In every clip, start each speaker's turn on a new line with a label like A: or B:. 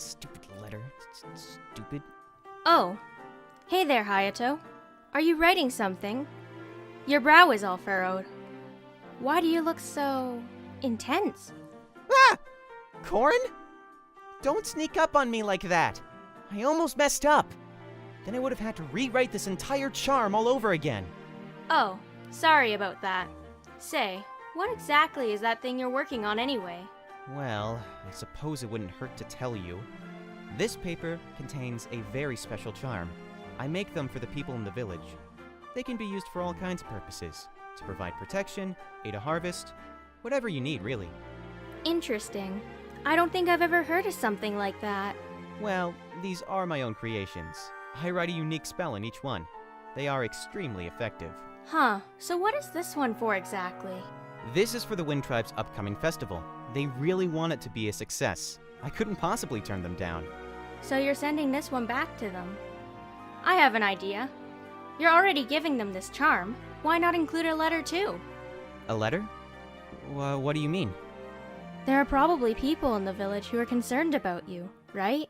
A: Stupid letter. Stupid.
B: Oh, hey there, Hayato. Are you writing something? Your brow is all furrowed. Why do you look so intense?
A: Ah! Corrin? Don't sneak up on me like that. I almost messed up. Then I would have had to rewrite this entire charm all over again.
B: Oh, sorry about that. Say, what exactly is that thing you're working on anyway?
A: Well, I suppose it wouldn't hurt to tell you. This paper contains a very special charm. I make them for the people in the village. They can be used for all kinds of purposes. To provide protection, aid a harvest, whatever you need, really.
B: Interesting. I don't think I've ever heard of something like that.
A: Well, these are my own creations. I write a unique spell in each one. They are extremely effective.
B: Huh, so what is this one for exactly?
A: This is for the Wind Tribe's upcoming festival. They really want it to be a success. I couldn't possibly turn them down.
B: So you're sending this one back to them. I have an idea. You're already giving them this charm. Why not include a letter too?
A: A letter? What do you mean?
B: There are probably people in the village who are concerned about you, right?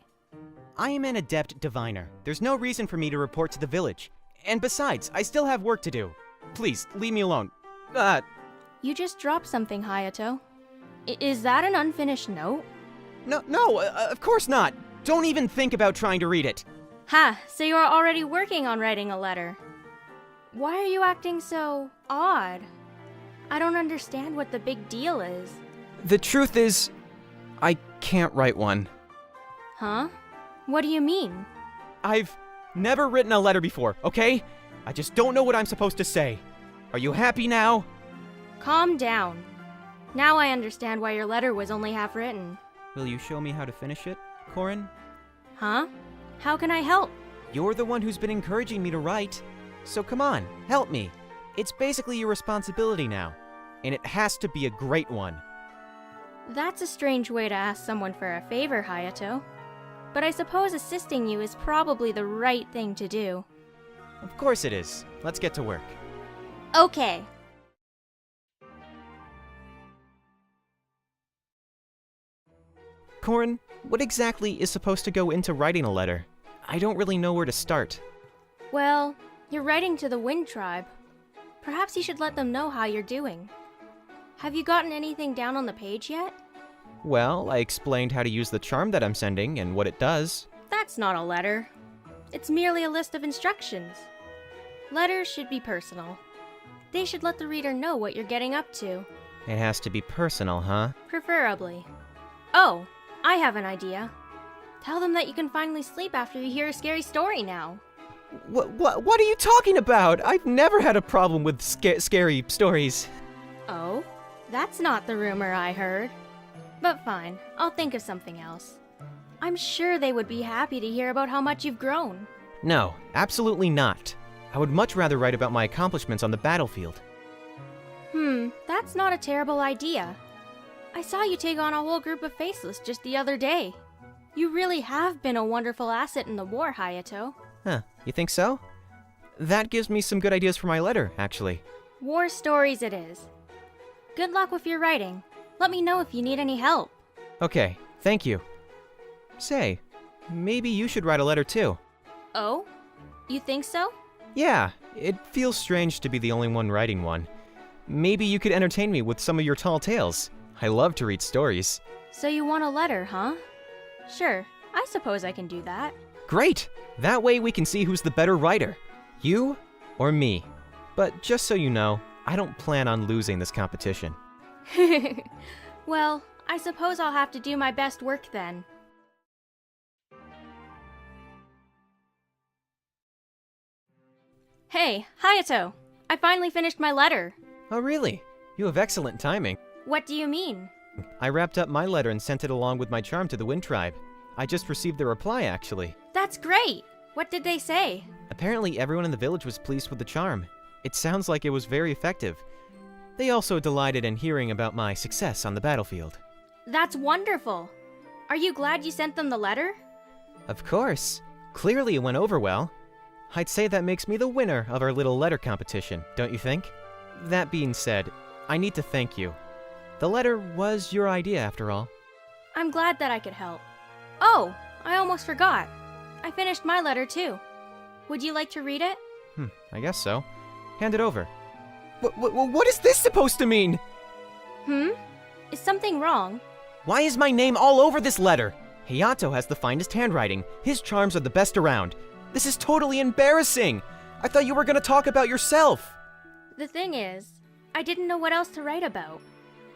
A: I am an adept diviner. There's no reason for me to report to the village. And besides, I still have work to do. Please, leave me alone.
B: You just dropped something, Hayato. Is that an unfinished note?
A: No, of course not. Don't even think about trying to read it.
B: Ha, so you are already working on writing a letter. Why are you acting so odd? I don't understand what the big deal is.
A: The truth is, I can't write one.
B: Huh? What do you mean?
A: I've never written a letter before, okay? I just don't know what I'm supposed to say. Are you happy now?
B: Calm down. Now I understand why your letter was only half written.
A: Will you show me how to finish it, Corrin?
B: Huh? How can I help?
A: You're the one who's been encouraging me to write. So come on, help me. It's basically your responsibility now. And it has to be a great one.
B: That's a strange way to ask someone for a favor, Hayato. But I suppose assisting you is probably the right thing to do.
A: Of course it is. Let's get to work.
B: Okay.
A: Corrin, what exactly is supposed to go into writing a letter? I don't really know where to start.
B: Well, you're writing to the Wind Tribe. Perhaps you should let them know how you're doing. Have you gotten anything down on the page yet?
A: Well, I explained how to use the charm that I'm sending and what it does.
B: That's not a letter. It's merely a list of instructions. Letters should be personal. They should let the reader know what you're getting up to.
A: It has to be personal, huh?
B: Preferably. Oh, I have an idea. Tell them that you can finally sleep after you hear a scary story now.
A: What are you talking about? I've never had a problem with scary stories.
B: Oh? That's not the rumor I heard. But fine, I'll think of something else. I'm sure they would be happy to hear about how much you've grown.
A: No, absolutely not. I would much rather write about my accomplishments on the battlefield.
B: That's not a terrible idea. I saw you take on a whole group of Faceless just the other day. You really have been a wonderful asset in the war, Hayato.
A: Huh, you think so? That gives me some good ideas for my letter, actually.
B: War stories it is. Good luck with your writing. Let me know if you need any help.
A: Okay, thank you. Say, maybe you should write a letter too.
B: Oh? You think so?
A: Yeah, it feels strange to be the only one writing one. Maybe you could entertain me with some of your tall tales. I love to read stories.
B: So you want a letter, huh? Sure, I suppose I can do that.
A: Great! That way we can see who's the better writer. You or me. But just so you know, I don't plan on losing this competition.
B: Well, I suppose I'll have to do my best work then. Hey, Hayato! I finally finished my letter.
A: Oh really? You have excellent timing.
B: What do you mean?
A: I wrapped up my letter and sent it along with my charm to the Wind Tribe. I just received the reply, actually.
B: That's great! What did they say?
A: Apparently everyone in the village was pleased with the charm. It sounds like it was very effective. They also delighted in hearing about my success on the battlefield.
B: That's wonderful! Are you glad you sent them the letter?
A: Of course. Clearly it went over well. I'd say that makes me the winner of our little letter competition, don't you think? That being said, I need to thank you. The letter was your idea, after all.
B: I'm glad that I could help. Oh, I almost forgot. I finished my letter too. Would you like to read it?
A: I guess so. Hand it over. What is this supposed to mean?
B: Is something wrong?
A: Why is my name all over this letter? Hayato has the finest handwriting. His charms are the best around. This is totally embarrassing. I thought you were gonna talk about yourself.
B: The thing is, I didn't know what else to write about.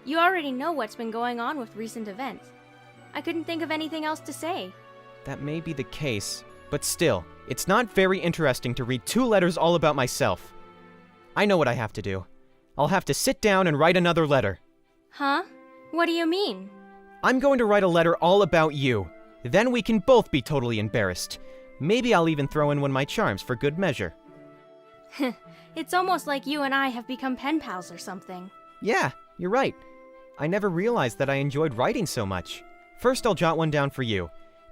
B: You already know what's been going on with recent events. I couldn't think of anything else to say.
A: That may be the case, but still, it's not very interesting to read 2 letters all about myself. I know what I have to do. I'll have to sit down and write another letter.
B: Huh? What do you mean?
A: I'm going to write a letter all about you. Then we can both be totally embarrassed. Maybe I'll even throw in one of my charms for good measure.
B: It's almost like you and I have become pen pals or something.
A: Yeah, you're right. I never realized that I enjoyed writing so much. First I'll jot one down for you,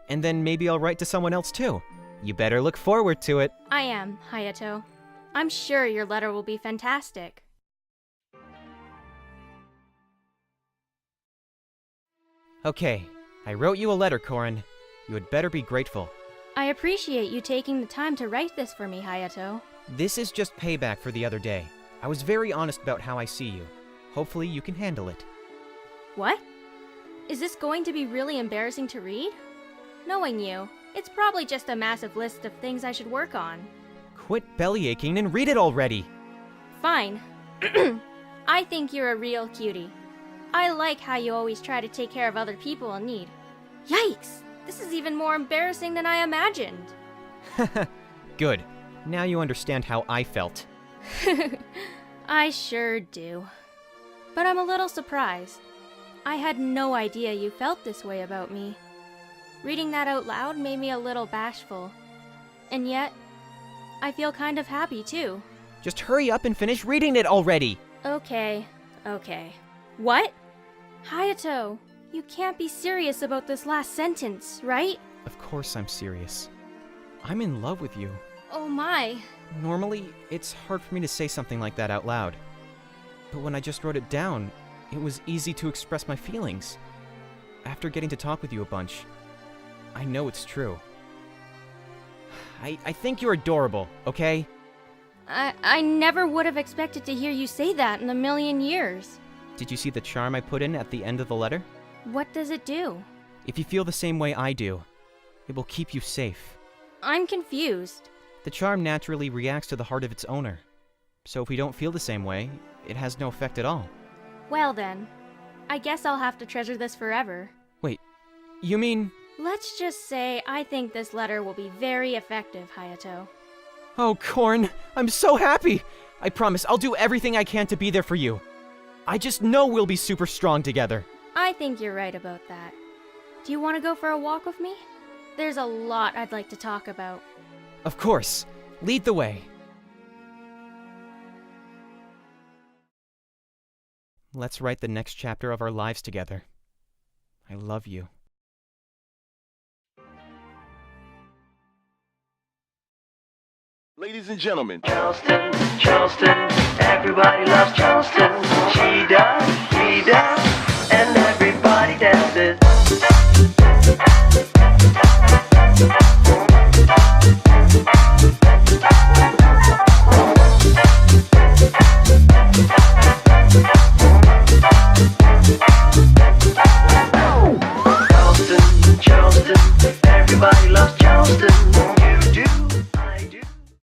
A: and then maybe I'll write to someone else too. You better look forward to it.
B: I am, Hayato. I'm sure your letter will be fantastic.
A: Okay, I wrote you a letter, Corrin. You had better be grateful.
B: I appreciate you taking the time to write this for me, Hayato.
A: This is just payback for the other day. I was very honest about how I see you. Hopefully you can handle it.
B: What? Is this going to be really embarrassing to read? Knowing you, it's probably just a massive list of things I should work on.
A: Quit bellyaching and read it already!
B: Fine. I think you're a real cutie. I like how you always try to take care of other people in need. Yikes! This is even more embarrassing than I imagined.
A: Good. Now you understand how I felt.
B: I sure do. But I'm a little surprised. I had no idea you felt this way about me. Reading that out loud made me a little bashful. And yet, I feel kind of happy too.
A: Just hurry up and finish reading it already!
B: Okay. What? Hayato, you can't be serious about this last sentence, right?
A: Of course I'm serious. I'm in love with you.
B: Oh my.
A: Normally, it's hard for me to say something like that out loud. But when I just wrote it down, it was easy to express my feelings. After getting to talk with you a bunch, I know it's true. I think you're adorable, okay?
B: I never would have expected to hear you say that in a million years.
A: Did you see the charm I put in at the end of the letter?
B: What does it do?
A: If you feel the same way I do, it will keep you safe.
B: I'm confused.
A: The charm naturally reacts to the heart of its owner. So if we don't feel the same way, it has no effect at all.
B: Well then, I guess I'll have to treasure this forever.
A: Wait, you mean...
B: Let's just say I think this letter will be very effective, Hayato.
A: Oh, Corrin, I'm so happy! I promise I'll do everything I can to be there for you. I just know we'll be super strong together.
B: I think you're right about that. Do you want to go for a walk with me? There's a lot I'd like to talk about.
A: Of course. Lead the way. Let's write the next chapter of our lives together. I love you.
C: Ladies and gentlemen,
D: Charleston, Charleston, everybody loves Charleston. She does, he does, and everybody dances. Charleston, Charleston,